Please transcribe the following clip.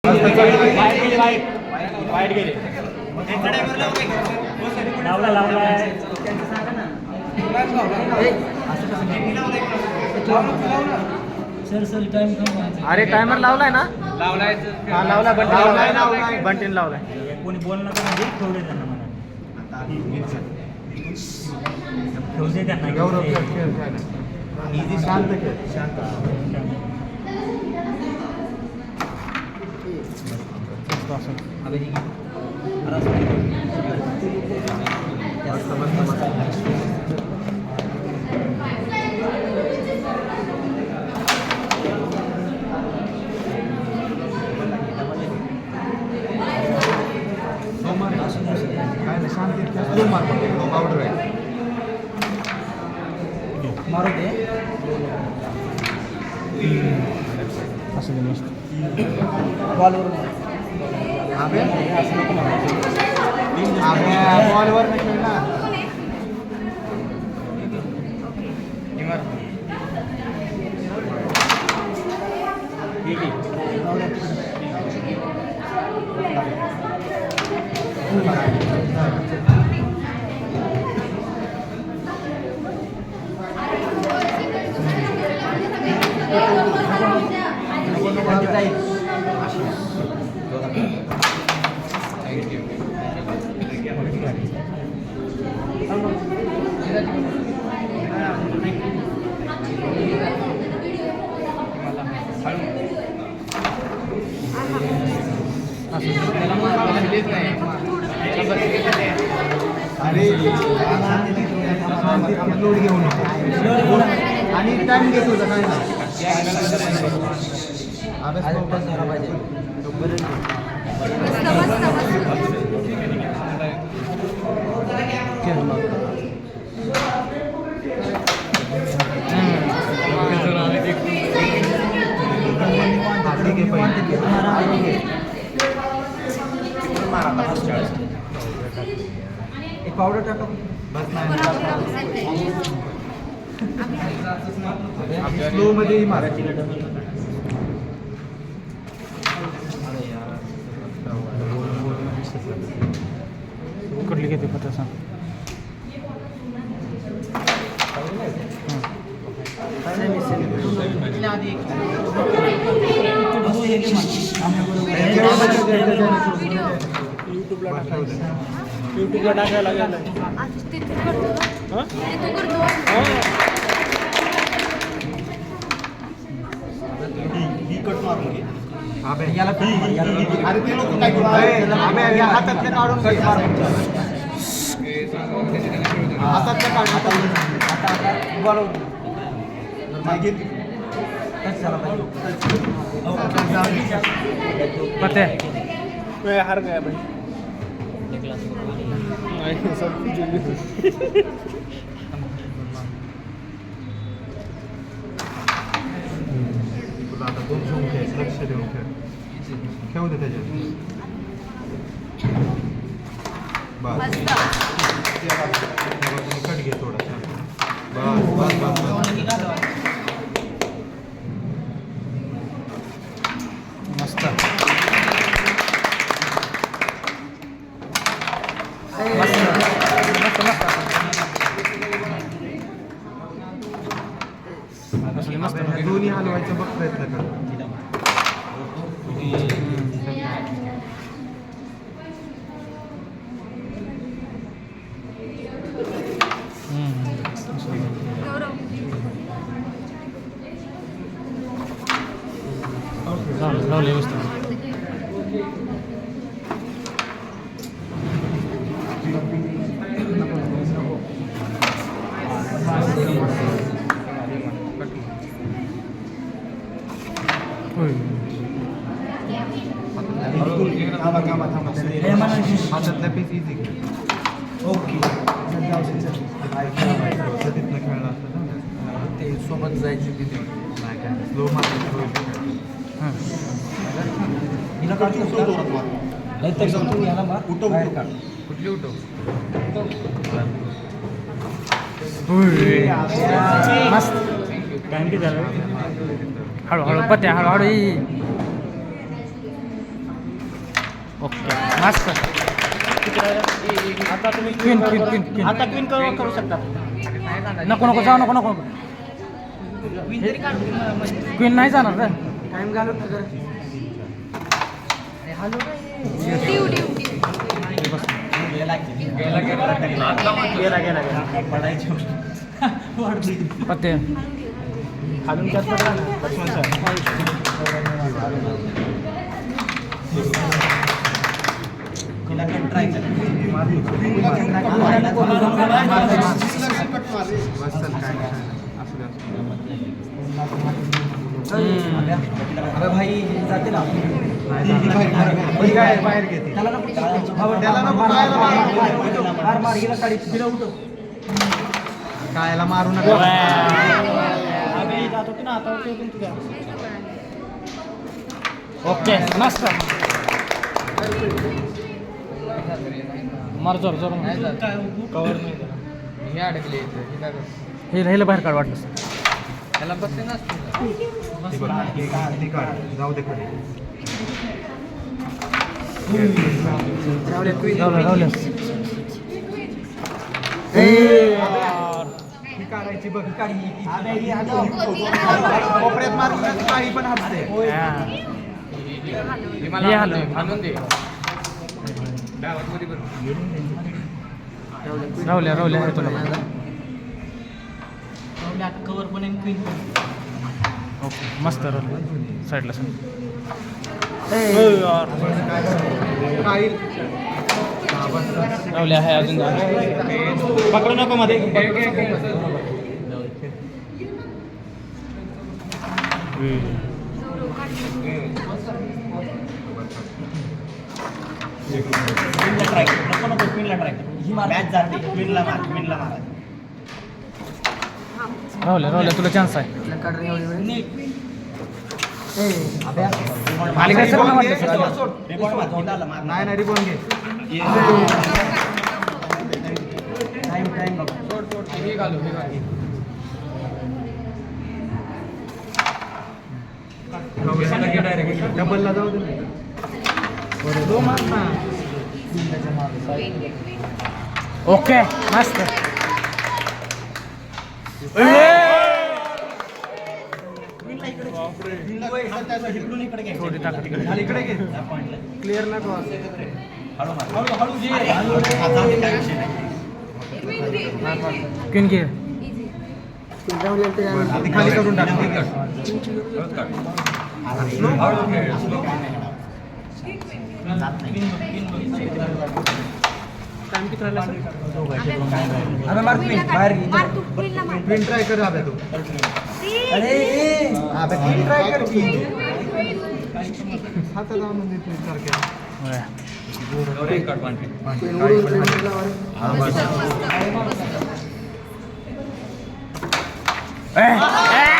वाईट गेले लावला लावला सर सर टाइम अरे टायमर लावलाय ना लावलाय हा लावला बंटीन लावलाय कोणी बोलणं का म्हणजे ठेवले त्यांना मला ठेवले त्यांना गौरव इझी शांत खेळ शांत मारू दे असं मस्त बॉलवर बॉलवर नाही ना लोड घेऊ नको आणि टाइम घेतो काय ना अभ्यास झाला पाहिजे एक पावडर टाका बस नाही स्लो मध्ये मारायची उकडली घेते पता सांग युट्यूबला टाकायला लागेल याला अरे ते लोक काय हातातले काढून हातातले काढून बोलव पते हार गया भाई तुला आता दोन झोन खेळ लक्ष देऊन खेळू दे त्याच्यात बस कट घे थोडासा बस बस बस मस्त दोन्ही हलवायचा बघ प्रयत्न कर हातातल्या पीस इझी ओके तिथनं खेळलं असतं ना ते सोबत जायची तिथे नाही काय स्लो हिला काढतो नाही तर याला मार उठव कुठली उठव मस्त टाइम किती झालं हळूहळू पत्या हळूहळू ओके मस्त. आता तुम्ही क्वीन क्वीन क्वीन क्वीन आता क्वीन करू शकता. नको नको जाऊ नको नको. क्वीन नाही जाणार ना. टाइम घालून गेला पत्ते खालून कॅच पडला ना लक्ष्मण सर. अरे भाई जाते ना बाहेर घेते कायला मारू नका. ओके मस्त. मार जोर जोर. कवर नाही हे अडकले हे राहिलं बाहेर काढ वाटलं. त्याला बसते ना जाऊ दे खरे. राहुल काढायची बघ कोपऱ्यात मारून काही पण हसते. आणून दे राहुल्या तुला कवर पण क्वीन पण. ओके मस्त राहुल साईडला सांग. राहुल्या आहे अजून पकडू नको मध्ये. ट्राय नको नको क्वीनला ट्राय. ही मॅच जाते क्वीनला मारा. राहुल्या तुला चान्स आहे. नाही रिबॉन घे. डबलला जाऊ दे. दो मार ना. ओके मस्त. थोडी ताकद इकडे घे. क्लिअर नको. क्वीन घे. खाली करून टाक. क्वीन ट्राय कर. अबे तू क्वीन ट्राय कर की. हातात आणून दे तू सारखे. ए